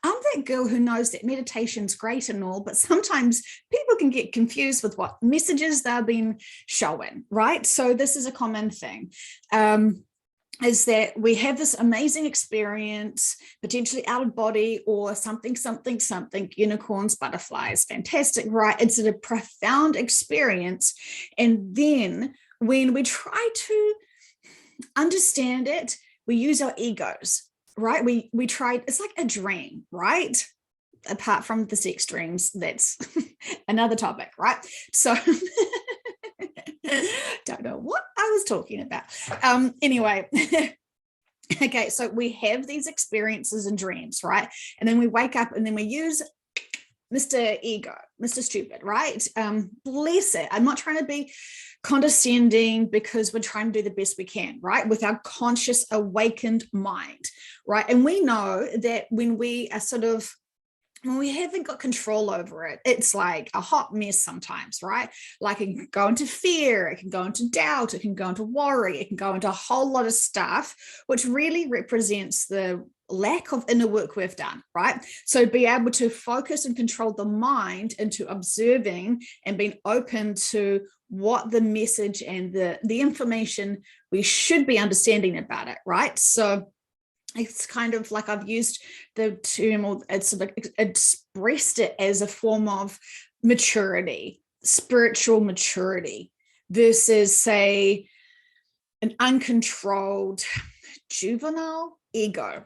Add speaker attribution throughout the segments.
Speaker 1: I'm that girl who knows that meditation's great and all, but sometimes people can get confused with what messages they've been showing, right? So this is a common thing. Is that we have this amazing experience, potentially out of body or something, unicorns, butterflies, fantastic, right? It's a profound experience. And then when we try to understand it, we use our egos, right? We try, it's like a dream, right? Apart from the sex dreams, that's another topic, right? So don't know what I was talking about. Anyway, okay, so we have these experiences and dreams, right? And then we wake up and then we use Mr. Ego, Mr. Stupid, right? Bless it. I'm not trying to be condescending because we're trying to do the best we can, right? With our conscious awakened mind, right? And we know that when we are when we haven't got control over it, it's like a hot mess sometimes, right? Like it can go into fear, it can go into doubt, it can go into worry, it can go into a whole lot of stuff, which really represents the lack of inner work we've done, right? So be able to focus and control the mind into observing and being open to what the message and the information we should be understanding about it, right? So it's kind of like I've used the term, or it's expressed it as a form of maturity, spiritual maturity, versus, say, an uncontrolled juvenile ego.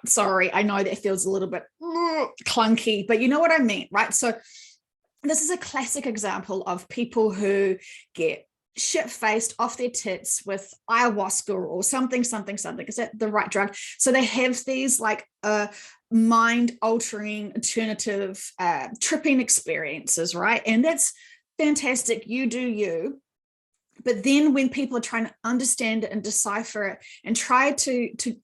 Speaker 1: Sorry, I know that feels a little bit clunky, but you know what I mean, right? So this is a classic example of people who get shit-faced off their tits with ayahuasca or something. Is that the right drug? So they have these like mind-altering, alternative, tripping experiences, right? And that's fantastic. You do you. But then when people are trying to understand it and decipher it and try to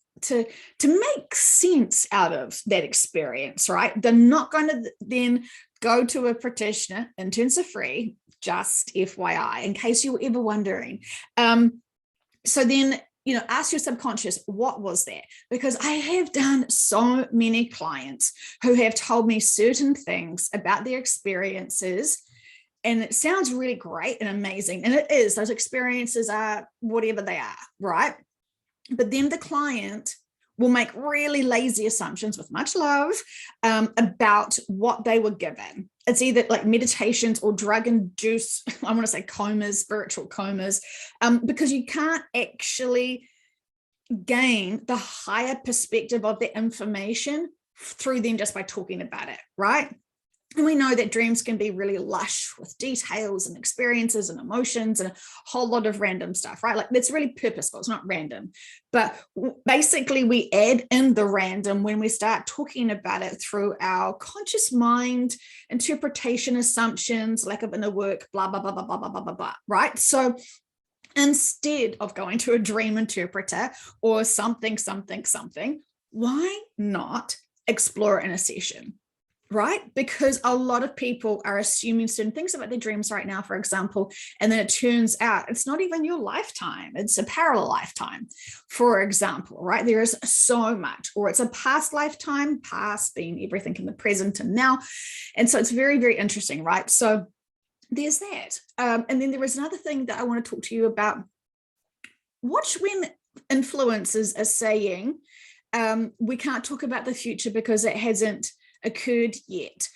Speaker 1: make sense out of that experience, right? They're not going to then go to a practitioner, interns are free, just FYI, in case you were ever wondering. So then, ask your subconscious, what was that? Because I have done so many clients who have told me certain things about their experiences, and it sounds really great and amazing. And it is, those experiences are whatever they are, right? But then the client will make really lazy assumptions, with much love, about what they were given. It's either like meditations or drug-induced, I want to say comas, spiritual comas, because you can't actually gain the higher perspective of the information through them just by talking about it, right? And we know that dreams can be really lush with details and experiences and emotions and a whole lot of random stuff, right? Like that's really purposeful. It's not random. But basically we add in the random when we start talking about it through our conscious mind, interpretation, assumptions, lack of inner work, blah, blah, blah, blah, blah, blah, blah, blah, blah, right? So instead of going to a dream interpreter or something, why not explore it in a session? Right? Because a lot of people are assuming certain things about their dreams right now, for example, and then it turns out it's not even your lifetime. It's a parallel lifetime, for example, right? There is so much, or it's a past lifetime, past being everything in the present and now. And so it's very, very interesting, right? So there's that. And then there is another thing that I want to talk to you about. Watch when influencers are saying, we can't talk about the future because it hasn't occurred yet.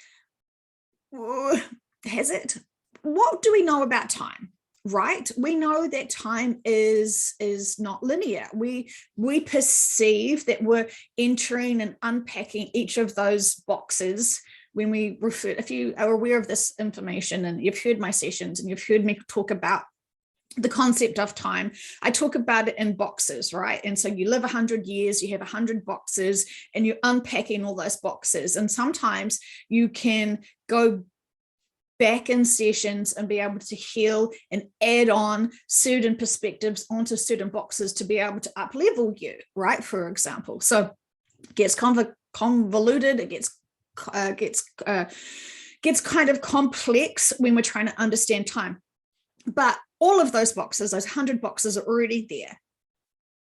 Speaker 1: Has it? What do we know about time? Right? We know that time is not linear. We perceive that we're entering and unpacking each of those boxes when we refer. If you are aware of this information and you've heard my sessions and you've heard me talk about the concept of time, I talk about it in boxes, right? And so you live 100 years, you have 100 boxes, and you're unpacking all those boxes. And sometimes you can go back in sessions and be able to heal and add on certain perspectives onto certain boxes to be able to up level you, right? For example, so it gets convoluted, it gets kind of complex when we're trying to understand time. But all of those boxes, those 100 boxes are already there.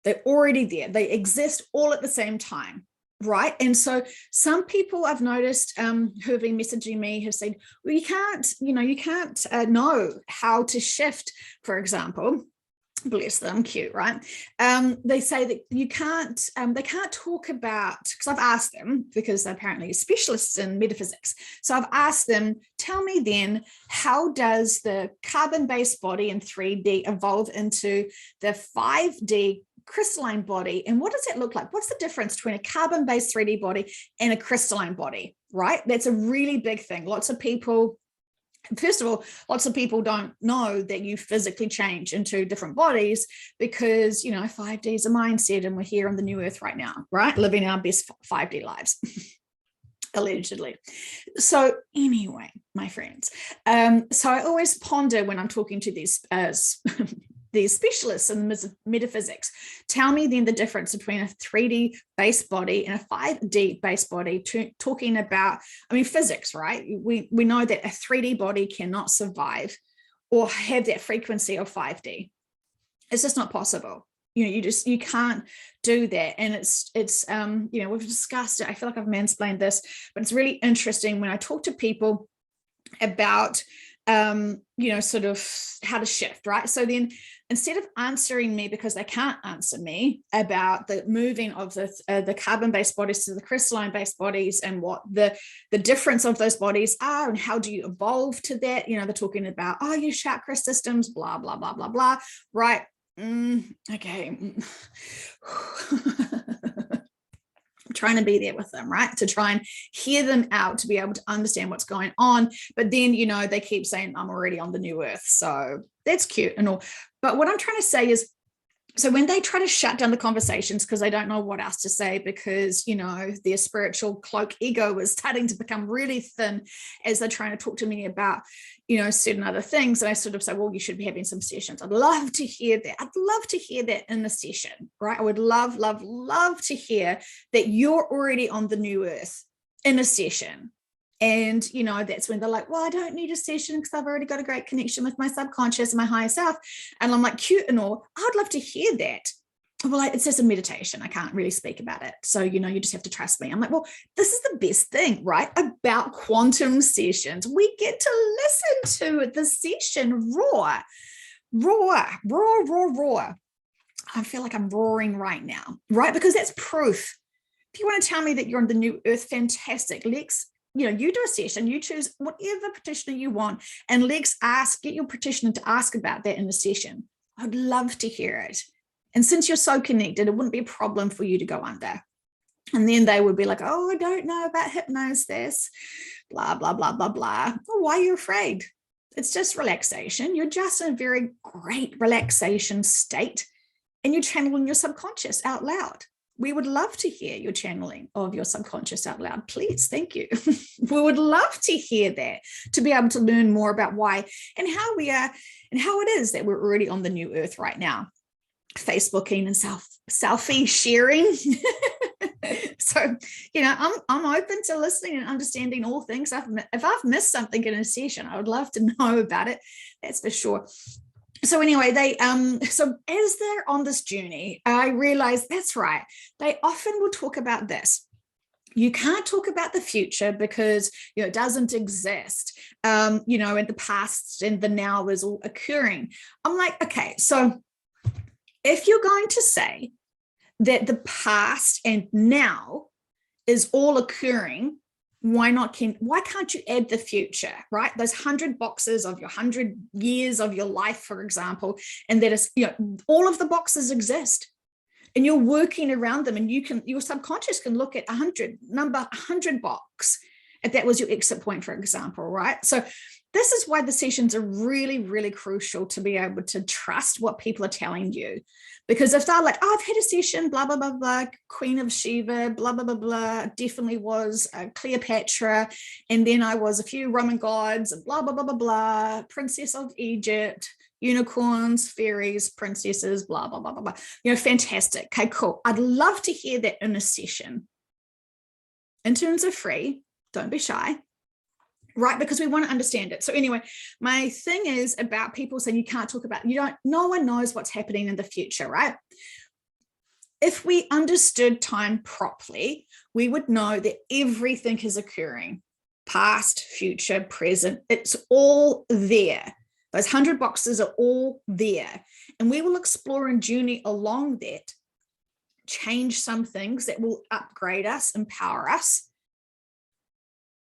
Speaker 1: They're already there. They exist all at the same time, right? And so some people I've noticed who have been messaging me have said, well, you can't know how to shift, for example. Bless them, cute, right? They say that you can't, they can't talk about, because I've asked them, because they're apparently specialists in metaphysics. So I've asked them, tell me then, how does the carbon-based body in 3D evolve into the 5D crystalline body? And what does it look like? What's the difference between a carbon-based 3D body and a crystalline body, right? That's a really big thing. Lots of people, first of all, lots of people don't know that you physically change into different bodies because, 5D is a mindset and we're here on the new earth right now, right? Living our best 5D lives, allegedly. So anyway, my friends, so I always ponder when I'm talking to these these specialists in metaphysics, tell me then the difference between a 3D based body and a 5D based body, talking about, physics, right? We know that a 3D body cannot survive or have that frequency of 5D. It's just not possible. You can't do that. And it's we've discussed it. I feel like I've mansplained this, but it's really interesting when I talk to people about sort of how to shift, right? So then instead of answering me, because they can't answer me about the moving of the carbon-based bodies to the crystalline-based bodies and what the difference of those bodies are and how do you evolve to that, they're talking about, your chakra systems, blah, blah, blah, blah, blah, right? Okay. Trying to be there with them, right? To try and hear them out, to be able to understand what's going on. But then, they keep saying, I'm already on the new earth. So that's cute and all. But what I'm trying to say is, so when they try to shut down the conversations because they don't know what else to say, because, their spiritual cloak ego is starting to become really thin as they're trying to talk to me about, certain other things. And I sort of say, well, you should be having some sessions. I'd love to hear that. I'd love to hear that in the session, right? I would love, love, love to hear that you're already on the new earth in a session. And, that's when they're like, well, I don't need a session because I've already got a great connection with my subconscious and my higher self. And I'm like, cute and all. I'd love to hear that. Well, it's just a meditation. I can't really speak about it. So, you just have to trust me. I'm like, well, this is the best thing, right? About quantum sessions. We get to listen to the session raw. I feel like I'm roaring right now, right? Because that's proof. If you want to tell me that you're on the new earth, fantastic. Let's, you do a session, you choose whatever practitioner you want, and let's get your practitioner to ask about that in the session. I'd love to hear it. And since you're so connected, it wouldn't be a problem for you to go under. And then they would be like, oh, I don't know about hypnosis, blah, blah, blah, blah, blah. Well, why are you afraid? It's just relaxation. You're just in a very great relaxation state, and you're channeling your subconscious out loud. We would love to hear your channeling of your subconscious out loud. Please, thank you. We would love to hear that, to be able to learn more about why and how we are and how it is that we're already on the new earth right now. Facebooking and selfie sharing. So, I'm open to listening and understanding all things. If I've missed something in a session, I would love to know about it. That's for sure. So anyway, so as they're on this journey, I realized that's right. They often will talk about this. You can't talk about the future because, it doesn't exist. And the past and the now is all occurring. I'm like, okay, so if you're going to say that the past and now is all occurring, why can't you add the future, right? Those 100 boxes of your 100 years of your life, for example, and that is, all of the boxes exist and you're working around them, and your subconscious can look at number 100 box, if that was your exit point, for example, right? So this is why the sessions are really, really crucial, to be able to trust what people are telling you. Because if they're like, oh, I've had a session, blah, blah, blah, blah, Queen of Sheba, blah, blah, blah, blah, definitely was Cleopatra, and then I was a few Roman gods, and blah, blah, blah, blah, blah, Princess of Egypt, unicorns, fairies, princesses, blah, blah, blah, blah, blah. Fantastic. Okay, cool. I'd love to hear that in a session. Interns are free. Don't be shy. Right, because we want to understand it. So anyway, my thing is about people saying you can't talk about, no one knows what's happening in the future, right? if we understood time properly, we would know that everything is occurring, past, future, present. It's all there. Those 100 boxes are all there. And we will explore and journey along that, change some things that will upgrade us, empower us.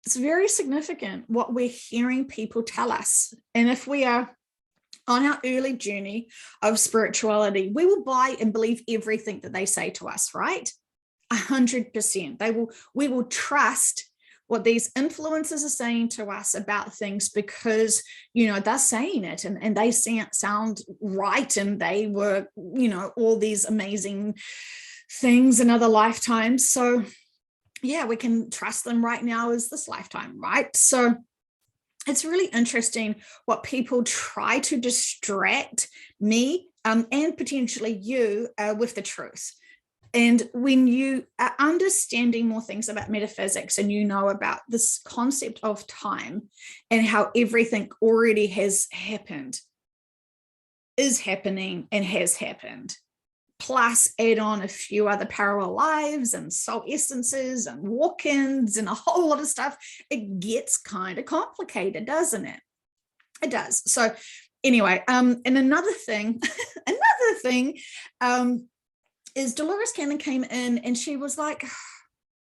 Speaker 1: It's very significant what we're hearing people tell us. And if we are on our early journey of spirituality, we will buy and believe everything that they say to us, right? 100%. We will trust what these influencers are saying to us about things because, they're saying it and they sound right. And they were, all these amazing things in other lifetimes. So yeah, we can trust them right now as this lifetime, right? So it's really interesting what people try to distract me and potentially you with the truth. And when you are understanding more things about metaphysics and about this concept of time and how everything already has happened, is happening, and has happened, plus add on a few other parallel lives and soul essences and walk-ins and a whole lot of stuff, it gets kind of complicated, doesn't it? It does. So anyway, and another thing is Dolores Cannon came in and she was like,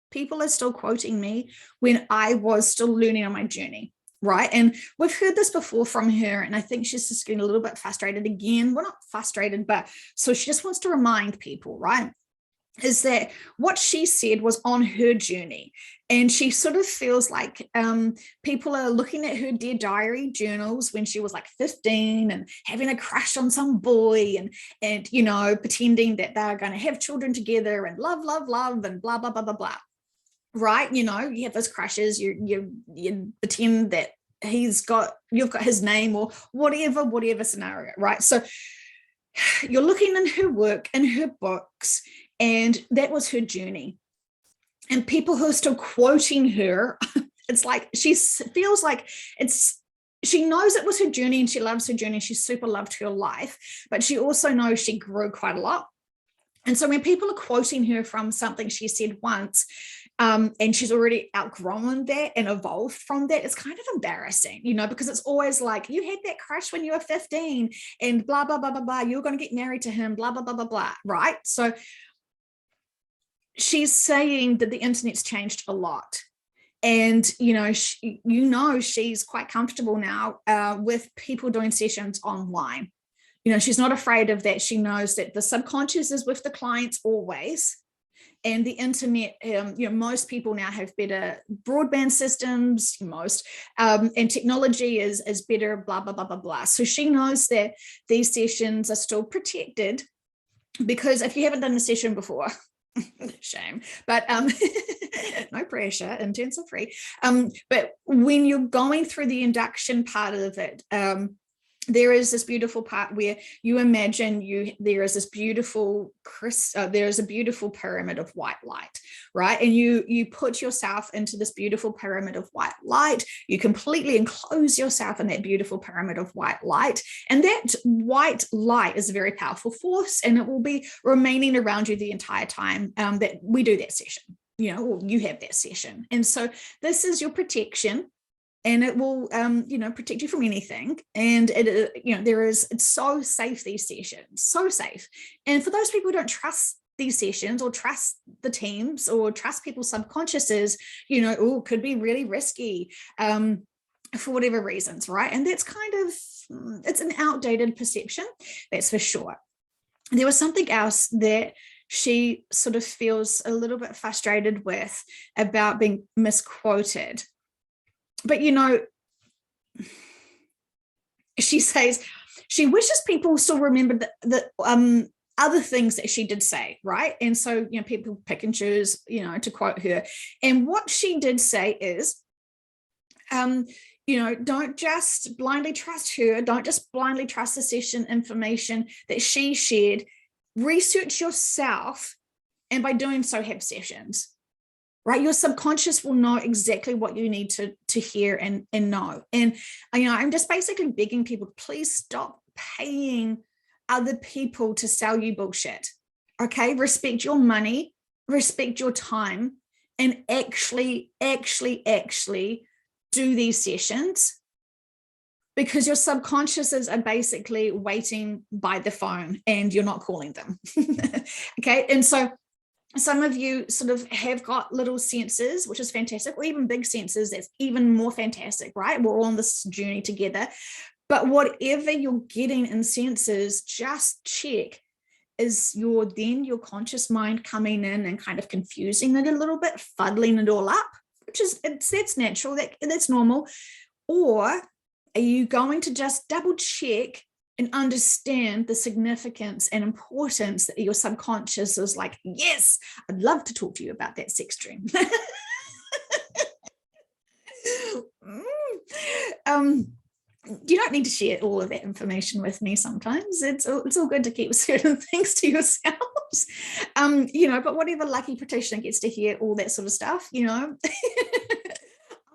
Speaker 1: people are still quoting me when I was still learning on my journey. Right. And we've heard this before from her. And I think she's just getting a little bit frustrated again. Well, not frustrated, but so she just wants to remind people, right, is that what she said was on her journey. And she sort of feels like people are looking at her Dear Diary journals when she was like 15 and having a crush on some boy and pretending that they're going to have children together and love and blah, blah, blah, blah, blah. Right, you have those crushes, you pretend that you've got his name or whatever scenario, right? So you're looking in her work, in her books, and that was her journey. And people who are still quoting her, it's like she feels like she knows it was her journey and she loves her journey. She super loved her life, but she also knows she grew quite a lot. And so when people are quoting her from something she said once, and she's already outgrown that and evolved from that, it's kind of embarrassing, because it's always like, you had that crush when you were 15 and blah, blah, blah, blah, blah. You're going to get married to him, blah, blah, blah, blah, blah. Right. So she's saying that the internet's changed a lot. And, she's quite comfortable now with people doing sessions online. She's not afraid of that. She knows that the subconscious is with the clients always. And the internet, most people now have better broadband systems, and technology is better, blah, blah, blah, blah, blah. So she knows that these sessions are still protected, because if you haven't done the session before, shame, but no pressure, interns are free. But when you're going through the induction part of it, there is this beautiful part where you imagine there is this beautiful there is a beautiful pyramid of white light, right? And you put yourself into this beautiful pyramid of white light. You completely enclose yourself in that beautiful pyramid of white light, and that white light is a very powerful force, and it will be remaining around you the entire time that we do that session. Or you have that session, and so this is your protection. And it will, protect you from anything. And it's so safe, these sessions, so safe. And for those people who don't trust these sessions or trust the teams or trust people's subconsciouses, could be really risky for whatever reasons, right? And that's it's an outdated perception, that's for sure. There was something else that she sort of feels a little bit frustrated with about being misquoted. But, she says she wishes people still remember the other things that she did say, right? And so, people pick and choose, to quote her. And what she did say is, don't just blindly trust her. Don't just blindly trust the session information that she shared. Research yourself, and by doing so, have sessions. Right, your subconscious will know exactly what you need to hear and know. And I'm just basically begging people, please stop paying other people to sell you bullshit. Okay, respect your money, respect your time, and actually do these sessions, because your subconsciouses are basically waiting by the phone and you're not calling them. Okay, and so some of you sort of have got little senses, which is fantastic, or even big senses, that's even more fantastic, right? We're all on this journey together. But whatever you're getting in senses, just check, is your conscious mind coming in and kind of confusing it a little bit, fuddling it all up, which is, that's natural, that's normal. Or are you going to just double check and understand the significance and importance that your subconscious is like, yes, I'd love to talk to you about that sex dream. You don't need to share all of that information with me sometimes. It's all good to keep certain things to yourselves. But whatever lucky practitioner gets to hear all that sort of stuff, I'm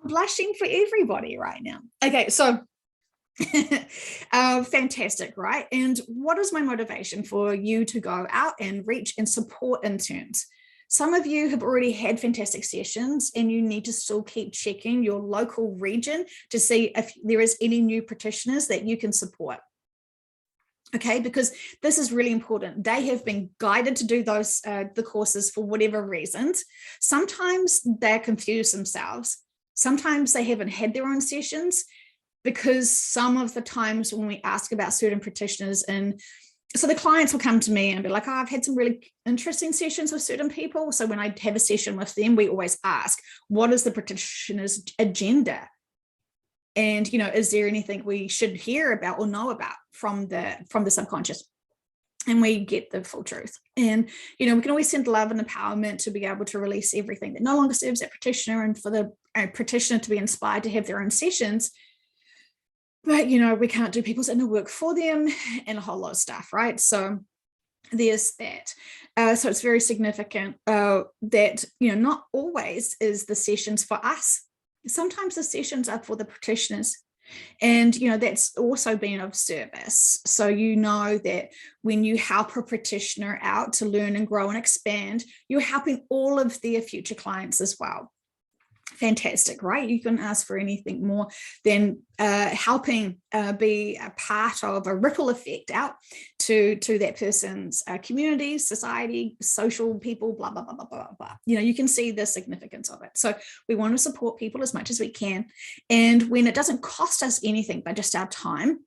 Speaker 1: blushing for everybody right now. Okay, so fantastic, right? And what is my motivation for you to go out and reach and support interns? Some of you have already had fantastic sessions, and you need to still keep checking your local region to see if there is any new practitioners that you can support. Okay, because this is really important. They have been guided to do those the courses for whatever reasons. Sometimes they're confused themselves. Sometimes they haven't had their own sessions, because some of the times when we ask about certain practitioners, and so the clients will come to me and be like, oh, I've had some really interesting sessions with certain people. So when I have a session with them, we always ask, what is the practitioner's agenda? And, is there anything we should hear about or know about from the subconscious? And we get the full truth. And, we can always send love and empowerment to be able to release everything that no longer serves that practitioner, and for the practitioner to be inspired to have their own sessions. But, we can't do people's inner work for them and a whole lot of stuff, right? So there's that. So it's very significant that, not always is the sessions for us. Sometimes the sessions are for the practitioners. And, that's also been of service. So, that when you help a practitioner out to learn and grow and expand, you're helping all of their future clients as well. Fantastic, right? You can ask for anything more than helping be a part of a ripple effect out to that person's community, society, social people, blah, blah, blah, blah, blah, blah. You can see the significance of it. So we want to support people as much as we can. And when it doesn't cost us anything but just our time,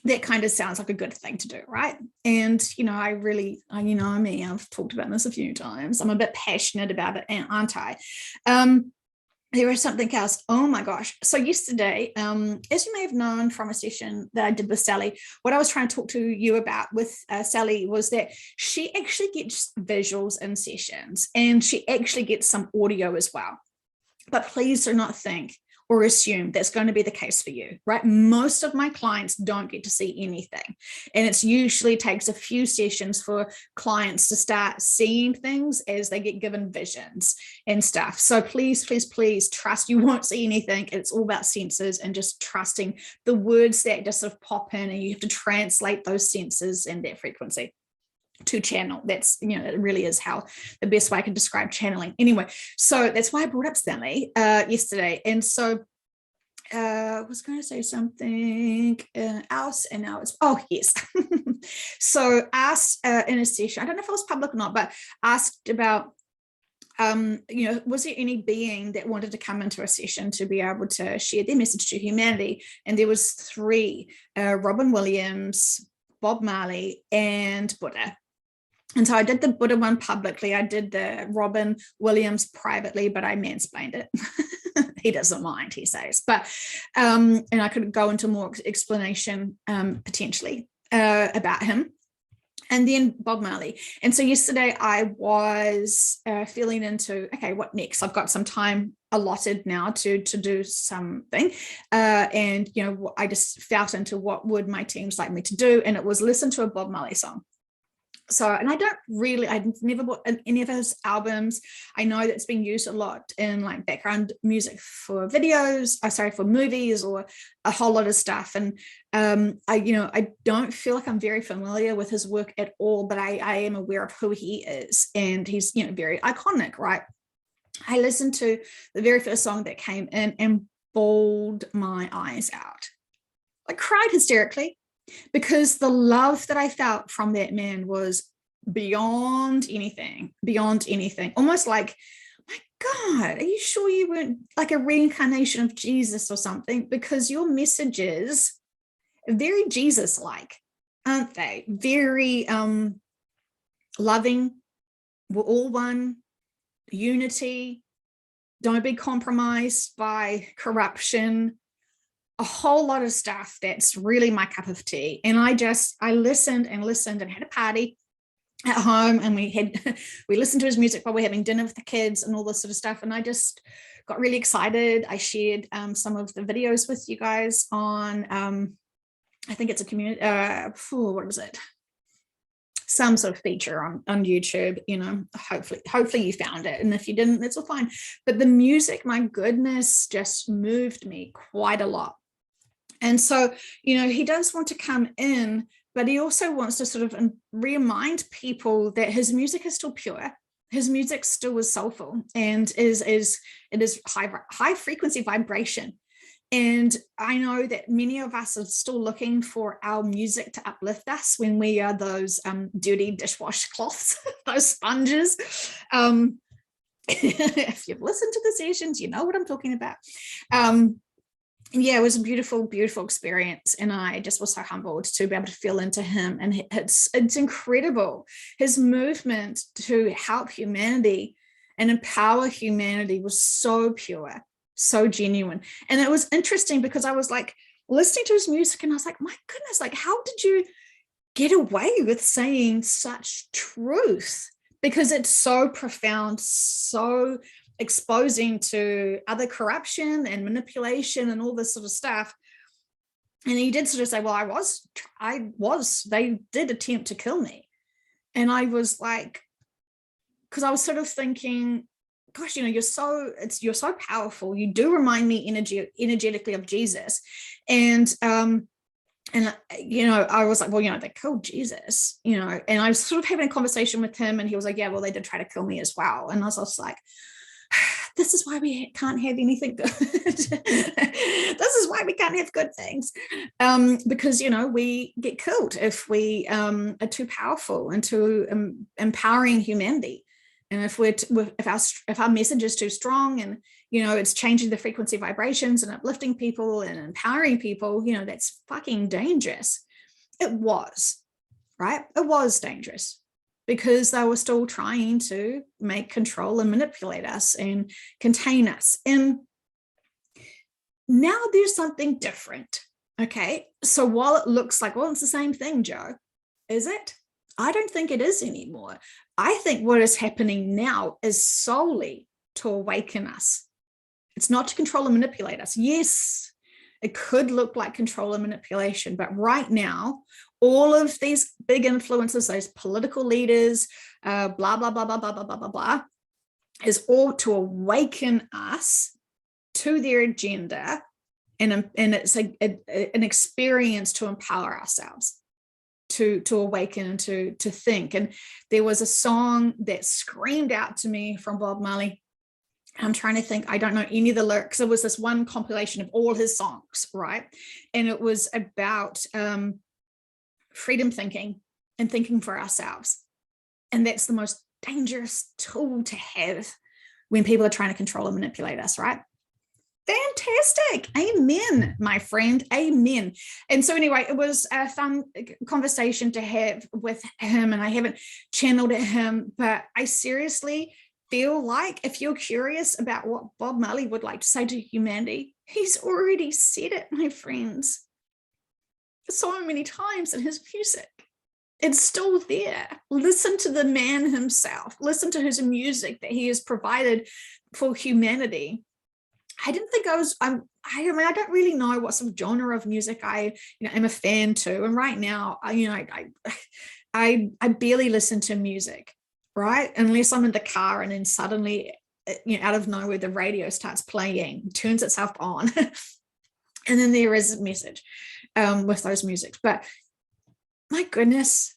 Speaker 1: that kind of sounds like a good thing to do, right? And, I've talked about this a few times. I'm a bit passionate about it, aren't I? There is something else. Oh my gosh. So yesterday, as you may have known from a session that I did with Sally, what I was trying to talk to you about with Sally was that she actually gets visuals in sessions, and she actually gets some audio as well. But please do not think or assume that's going to be the case for you, right? Most of my clients don't get to see anything. And it usually takes a few sessions for clients to start seeing things as they get given visions and stuff. So please, please, please trust you won't see anything. It's all about senses and just trusting the words that just sort of pop in, and you have to translate those senses and that frequency to channel. That's, it really is how the best way I can describe channeling. Anyway, so that's why I brought up Sally yesterday. And so I was going to say something else, and now it's, oh yes. So asked in a session, I don't know if it was public or not, but asked about, was there any being that wanted to come into a session to be able to share their message to humanity? And there was 3, Robin Williams, Bob Marley, and Buddha. And so I did the Buddha one publicly. I did the Robin Williams privately, but I mansplained it. He doesn't mind, he says. But, and I could go into more explanation potentially about him. And then Bob Marley. And so yesterday I was feeling into, okay, what next? I've got some time allotted now to do something. And, I just felt into what would my teams like me to do. And it was listen to a Bob Marley song. So, and I've never bought any of his albums. I know that's been used a lot in like background music for videos, for movies or a whole lot of stuff. And I don't feel like I'm very familiar with his work at all, but I am aware of who he is, and he's, very iconic, right? I listened to the very first song that came in and bawled my eyes out. I cried hysterically, because the love that I felt from that man was beyond anything, almost like, my God, are you sure you weren't like a reincarnation of Jesus or something? Because your messages are very Jesus-like, aren't they? Very loving, we're all one, unity, don't be compromised by corruption, a whole lot of stuff that's really my cup of tea. And I listened and listened and had a party at home, and we listened to his music while we're having dinner with the kids and all this sort of stuff. And I just got really excited. I shared some of the videos with you guys on, I think it's a community, what was it? Some sort of feature on YouTube, hopefully you found it. And if you didn't, that's all fine. But the music, my goodness, just moved me quite a lot. And so, he does want to come in, but he also wants to sort of remind people that his music is still pure. His music still is soulful, and it is high frequency vibration. And I know that many of us are still looking for our music to uplift us when we are those dirty dishwash cloths, those sponges. If you've listened to the sessions, you know what I'm talking about. Yeah, it was a beautiful, beautiful experience. And I just was so humbled to be able to feel into him. And it's incredible. His movement to help humanity and empower humanity was so pure, so genuine. And it was interesting because I was like listening to his music and I was like, my goodness, like, how did you get away with saying such truth? Because it's so profound, so exposing to other corruption and manipulation and all this sort of stuff. And he did sort of say, well, they did attempt to kill me. And I was like, because I was sort of thinking, gosh, you're so powerful. You do remind me energetically of Jesus. And I was like, well, they killed Jesus, and I was sort of having a conversation with him, and he was like, yeah, well, they did try to kill me as well. And I was also like, this is why we can't have anything good. This is why we can't have good things, because we get killed if we are too powerful and too empowering humanity. And if our message is too strong, and it's changing the frequency vibrations and uplifting people and empowering people, that's fucking dangerous. It was, right? It was dangerous, because they were still trying to make control and manipulate us and contain us. And now there's something different. Okay. So while it looks like, well, it's the same thing, Joe, is it? I don't think it is anymore. I think what is happening now is solely to awaken us. It's not to control and manipulate us. Yes, it could look like control and manipulation, but right now, all of these big influencers, those political leaders, blah, blah, blah, blah, blah, blah, blah, blah, blah, is all to awaken us to their agenda. And it's an experience to empower ourselves, to awaken and to think. And there was a song that screamed out to me from Bob Marley. I'm trying to think, I don't know any of the lyrics. It was this one compilation of all his songs, right? And it was about freedom thinking and thinking for ourselves. And that's the most dangerous tool to have when people are trying to control and manipulate us, right? Fantastic. Amen, my friend. Amen. And so anyway, it was a fun conversation to have with him, and I haven't channeled at him, but I seriously feel like if you're curious about what Bob Marley would like to say to humanity, he's already said it, my friends, so many times in his music. It's still there. Listen to the man himself. Listen to his music that he has provided for humanity. I didn't think I don't really know what sort of genre of music I am a fan to. And right now, I barely listen to music, right? Unless I'm in the car and then suddenly, out of nowhere, the radio starts playing, turns itself on. And then there is a message with those musics. But my goodness,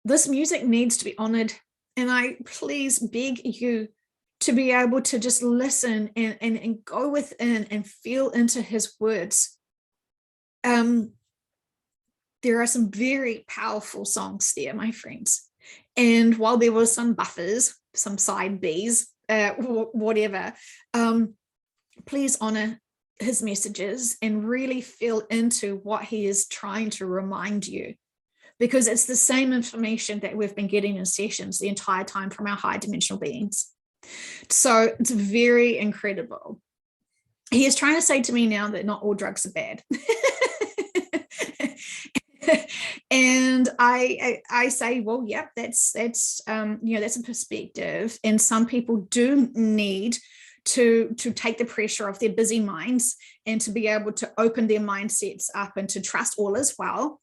Speaker 1: this music needs to be honored. And I please beg you to be able to just listen and go within and feel into his words. There are some very powerful songs there, my friends. And while there were some buffers, some side Bs, whatever, please honor his messages and really feel into what he is trying to remind you, because it's the same information that we've been getting in sessions the entire time from our high dimensional beings. So it's very incredible. He is trying to say to me now that not all drugs are bad. And I say, well, yep, that's that's a perspective, and some people do need to take the pressure off their busy minds and to be able to open their mindsets up and to trust all is well,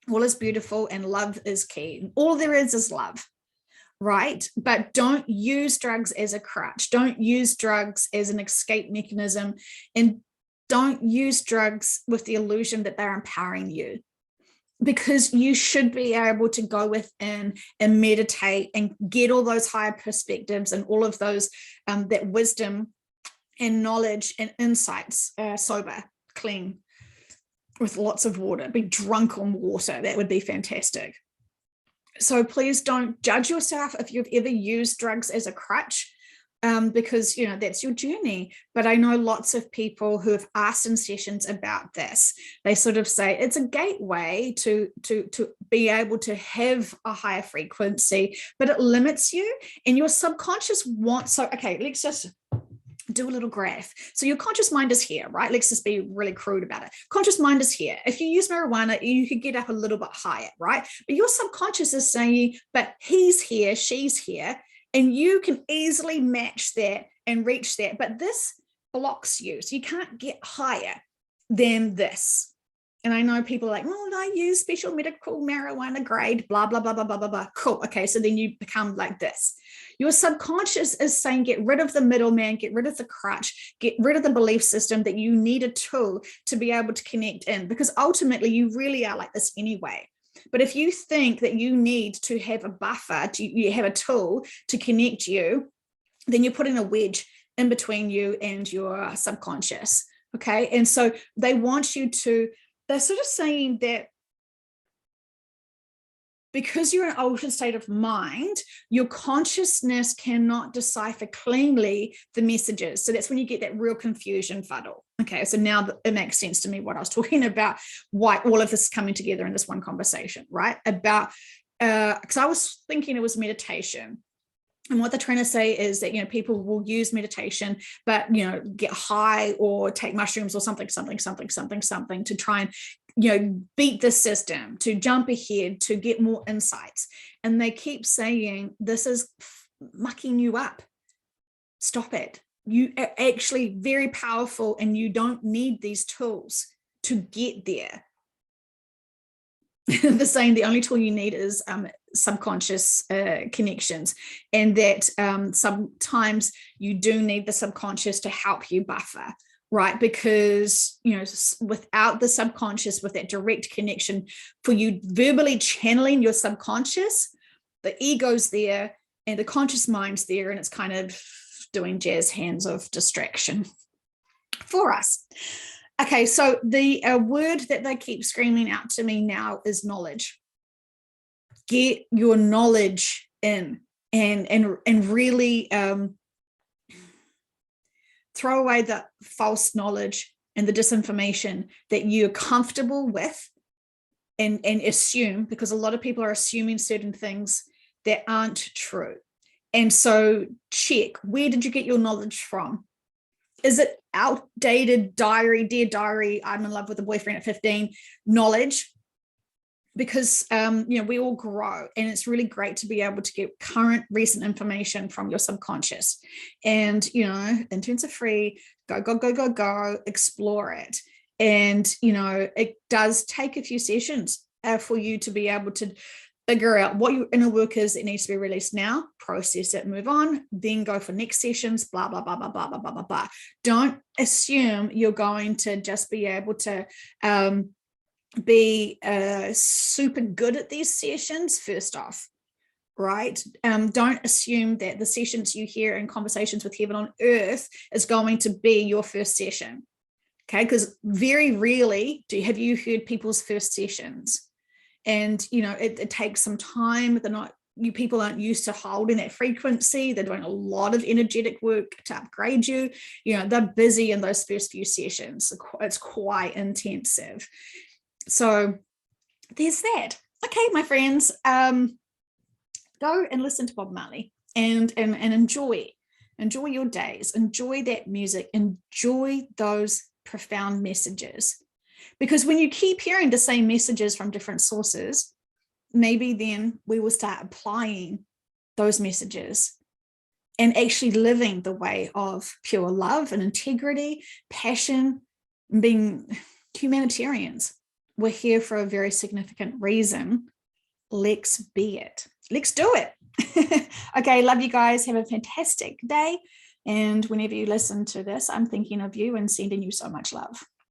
Speaker 1: all is beautiful, and love is key. All there is love, right? But don't use drugs as a crutch. Don't use drugs as an escape mechanism, and don't use drugs with the illusion that they're empowering you, because you should be able to go within and meditate and get all those higher perspectives and all of those, that wisdom and knowledge and insights, sober, clean, with lots of water. Be drunk on water. That would be fantastic. So please don't judge yourself if you've ever used drugs as a crutch, because that's your journey. But I know lots of people who have asked in sessions about this. They sort of say it's a gateway to be able to have a higher frequency, but it limits you, and your subconscious wants. So okay, let's just do a little graph. So your conscious mind is here, right? Let's just be really crude about it. Conscious mind is here. If you use marijuana, you could get up a little bit higher, right? But your subconscious is saying, but he's here, she's here. And you can easily match that and reach that. But this blocks you. So you can't get higher than this. And I know people are like, oh, I use special medical marijuana grade, blah, blah, blah, blah, blah, blah, blah. Cool. Okay. So then you become like this. Your subconscious is saying, get rid of the middleman, get rid of the crutch, get rid of the belief system that you need a tool to be able to connect in, because ultimately you really are like this anyway. But if you think that you need to have a buffer, you have a tool to connect you, then you're putting a wedge in between you and your subconscious. Okay. And so they want you to, they're sort of saying that because you're in an altered state of mind, your consciousness cannot decipher cleanly the messages. So that's when you get that real confusion fuddle. Okay, so now it makes sense to me what I was talking about, why all of this is coming together in this one conversation, right? About, because I was thinking it was meditation. And what they're trying to say is that, people will use meditation, but, get high or take mushrooms or something to try and, beat the system, to jump ahead, to get more insights. And they keep saying, this is mucking you up. Stop it. You are actually very powerful and you don't need these tools to get there. They're saying the only tool you need is subconscious connections, and that sometimes you do need the subconscious to help you buffer, right? Because, without the subconscious, with that direct connection, for you verbally channeling your subconscious, the ego's there and the conscious mind's there, and it's kind of doing jazz hands of distraction for us. Okay, so the word that they keep screaming out to me now is knowledge. Get your knowledge in and really throw away the false knowledge and the disinformation that you're comfortable with and assume, because a lot of people are assuming certain things that aren't true. And so check, where did you get your knowledge from? Is it outdated dear diary, I'm in love with a boyfriend at 15 knowledge? Because, we all grow, and it's really great to be able to get current, recent information from your subconscious. And, interns are free, go, explore it. And, it does take a few sessions for you to be able to figure out what your inner work is that needs to be released now, process it, move on, then go for next sessions, blah, blah, blah, blah, blah, blah, blah, blah, blah. Don't assume you're going to just be able to be super good at these sessions, first off, right? Don't assume that the sessions you hear in Conversations with Heaven on Earth is going to be your first session, okay? Because very rarely have you heard people's first sessions. And, you know, it takes some time. People aren't used to holding that frequency. They're doing a lot of energetic work to upgrade you. You know, they're busy in those first few sessions. It's quite intensive. So there's that. Okay, my friends, go and listen to Bob Marley and enjoy your days, enjoy that music, enjoy those profound messages. Because when you keep hearing the same messages from different sources, maybe then we will start applying those messages and actually living the way of pure love and integrity, passion, and being humanitarians. We're here for a very significant reason. Let's be it. Let's do it. Okay, love you guys. Have a fantastic day. And whenever you listen to this, I'm thinking of you and sending you so much love.